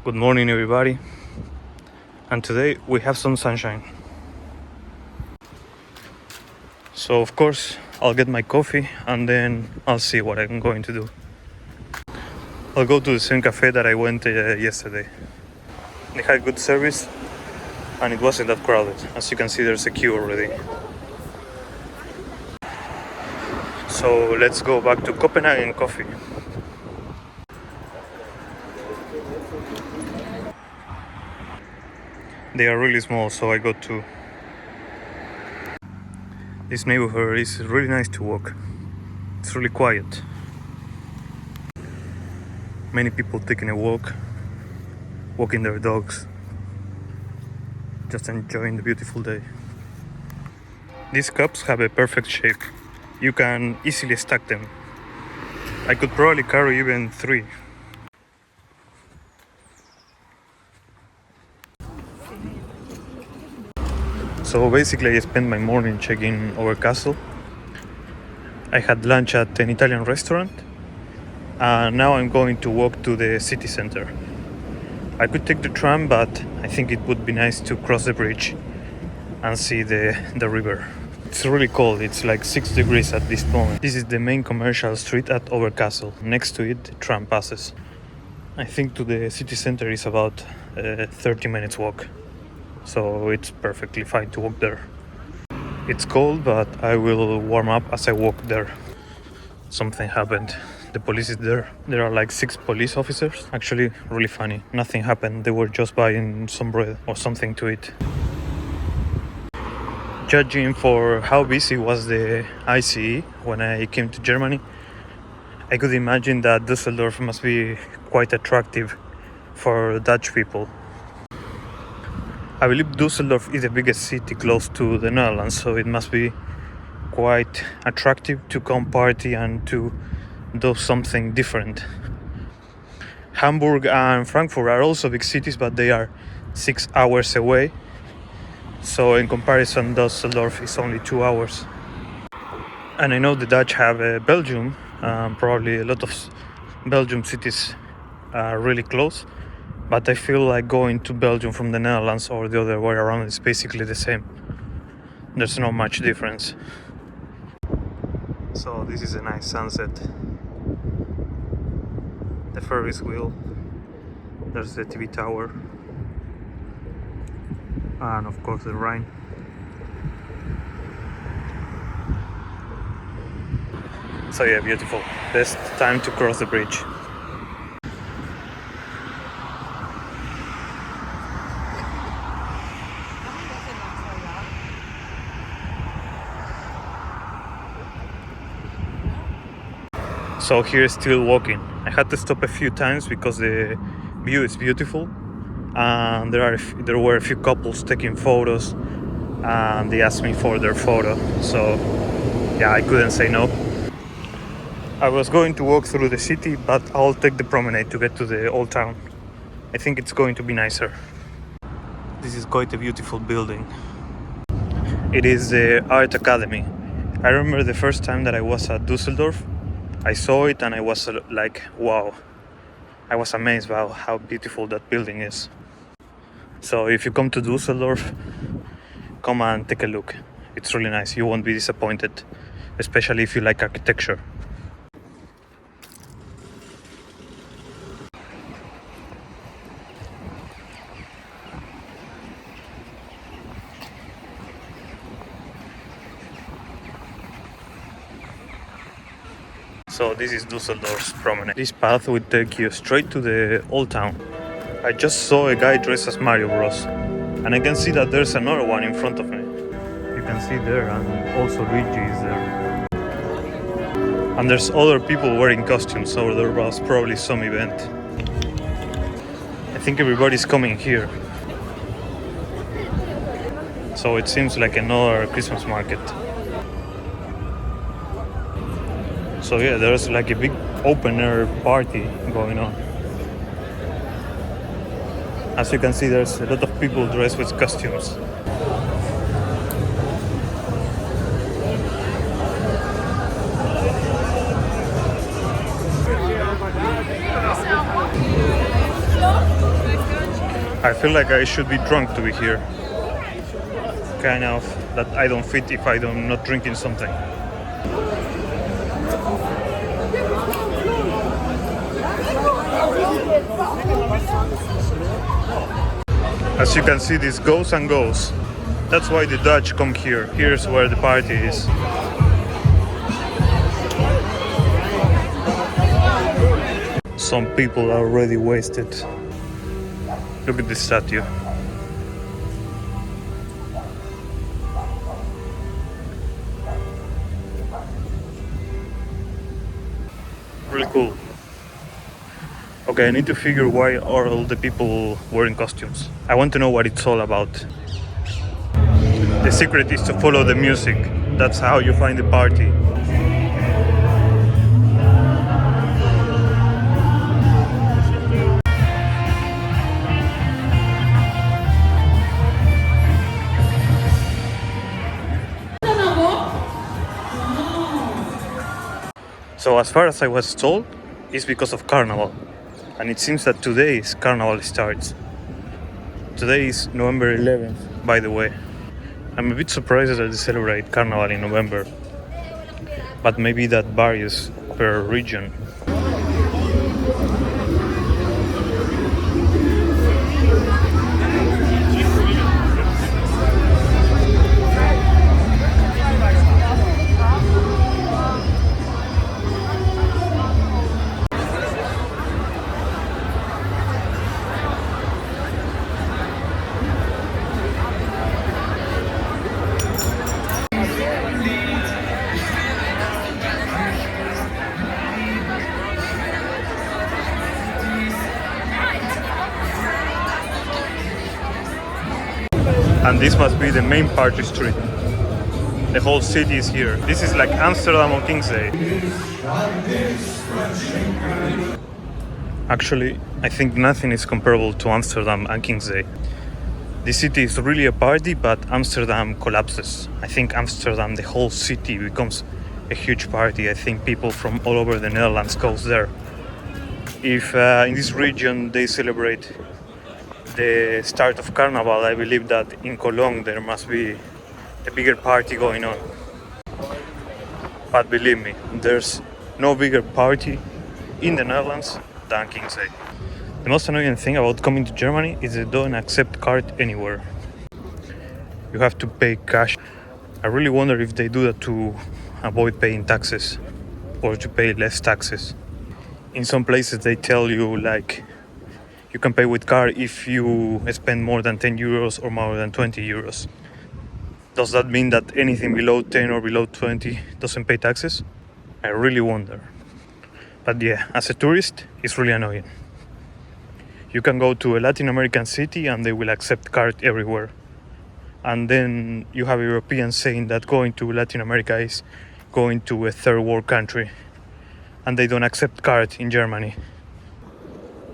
Good morning, everybody. And today we have some sunshine. So of course I'll get my coffee and then I'll see what I'm going to do. I'll go to the same cafe that I went yesterday. They had good service and it wasn't that crowded. As you can see, there's a queue already. So let's go back to Copenhagen coffee. They are really small, so I got two. This neighborhood is really nice to walk. It's really quiet. Many people taking a walk, walking their dogs, just enjoying the beautiful day. These cups have a perfect shape. You can easily stack them. I could probably carry even 3. So basically I spent my morning checking Oberkassel. I had lunch at an Italian restaurant and now I'm going to walk to the city center. I could take the tram, but I think it would be nice to cross the bridge and see the river. It's really cold, it's like 6 degrees at this moment. This is the main commercial street at Oberkassel. Next to it, the tram passes. I think to the city center is about 30 minutes walk. So it's perfectly fine to walk there. It's cold, but I will warm up as I walk there. Something happened. The police is there. There are like 6 police officers. Actually, really funny. Nothing happened. They were just buying some bread or something to eat. Judging for how busy was the ICE when I came to Germany, I could imagine that Düsseldorf must be quite attractive for Dutch people. I believe Düsseldorf is the biggest city close to the Netherlands, so it must be quite attractive to come party and to do something different. Hamburg and Frankfurt are also big cities, but they are 6 hours away. So in comparison, Düsseldorf is only 2 hours. And I know the Dutch have Belgium, probably a lot of Belgium cities are really close. But I feel like going to Belgium from the Netherlands or the other way around is basically the same. There's not much difference. So this is a nice sunset. The Ferris wheel. There's the TV tower. And of course the Rhine. So yeah, beautiful. Best time to cross the bridge. So here still walking. I had to stop a few times because the view is beautiful, and there were a few couples taking photos, and they asked me for their photo. So yeah, I couldn't say no. I was going to walk through the city, but I'll take the promenade to get to the old town. I think it's going to be nicer. This is quite a beautiful building. It is the Art Academy. I remember the first time that I was at Düsseldorf. I saw it and I was like, wow. I was amazed by how beautiful that building is. So if you come to Düsseldorf, come and take a look. It's really nice. You won't be disappointed, especially if you like architecture. So this is Düsseldorf's promenade. This path would take you straight to the old town. I just saw a guy dressed as Mario Bros. And I can see that there's another one in front of me. You can see there, and also Luigi is there. And there's other people wearing costumes, so there was probably some event. I think everybody's coming here. So it seems like another Christmas market. So yeah, there's like a big open air party going on. As you can see, there's a lot of people dressed with costumes. I feel like I should be drunk to be here. Kind of that I don't fit if I'm not drinking something. As you can see, this goes and goes. That's why the Dutch come here. Here's where the party is. Some people are already wasted. Look at this statue. Really cool. Okay, I need to figure why are all the people wearing costumes. I want to know what it's all about. The secret is to follow the music. That's how you find the party. So as far as I was told, it's because of Carnival. And it seems that today is Carnival starts. Today is November 11th, by the way. I'm a bit surprised that they celebrate Carnival in November. But maybe that varies per region. And this must be the main party street. The whole city is here. This is like Amsterdam on King's Day. Actually, I think nothing is comparable to Amsterdam and King's Day. The city is really a party, but Amsterdam collapses. I think Amsterdam, the whole city, becomes a huge party. I think people from all over the Netherlands goes there. If in this region they celebrate the start of Carnival, I believe that in Cologne there must be a bigger party going on. But believe me, there's no bigger party in the Netherlands than King's Day. The most annoying thing about coming to Germany is they don't accept card anywhere. You have to pay cash. I really wonder if they do that to avoid paying taxes or to pay less taxes. In some places they tell you like you can pay with card if you spend more than 10 euros or more than 20 euros. Does that mean that anything below 10 or below 20 doesn't pay taxes? I really wonder. But yeah, as a tourist, it's really annoying. You can go to a Latin American city and they will accept card everywhere. And then you have Europeans saying that going to Latin America is going to a third world country. And they don't accept card in Germany.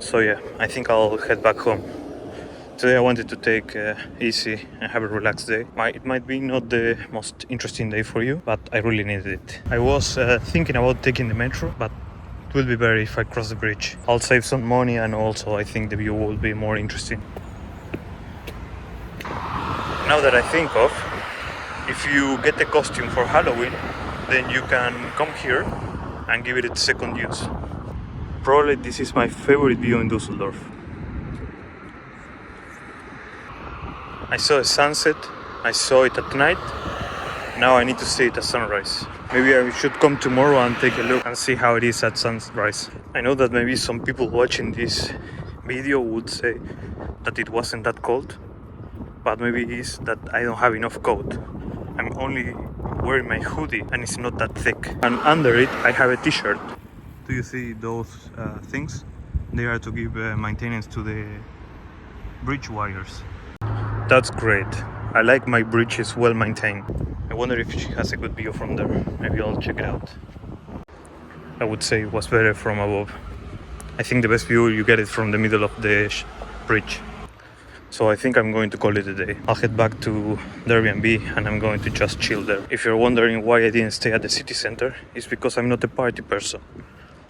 So yeah, I think I'll head back home. Today I wanted to take easy and have a relaxed day. It might be not the most interesting day for you, but I really needed it. I was thinking about taking the metro, but it will be better if I cross the bridge. I'll save some money and also I think the view will be more interesting. Now that I think of, if you get a costume for Halloween, then you can come here and give it a second use. Probably this is my favorite view in Düsseldorf. I saw a sunset, I saw it at night, now I need to see it at sunrise. Maybe I should come tomorrow and take a look and see how it is at sunrise. I know that maybe some people watching this video would say that it wasn't that cold, but maybe it is that I don't have enough coat. I'm only wearing my hoodie and it's not that thick. And under it I have a t-shirt. Do you see those things? They are to give maintenance to the bridge wires. That's great. I like my bridges well maintained. I wonder if she has a good view from there. Maybe I'll check it out. I would say it was better from above. I think the best view you get it from the middle of the bridge. So I think I'm going to call it a day. I'll head back to the Airbnb and I'm going to just chill there. If you're wondering why I didn't stay at the city center, it's because I'm not a party person.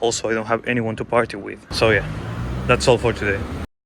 Also, I don't have anyone to party with. So yeah, that's all for today.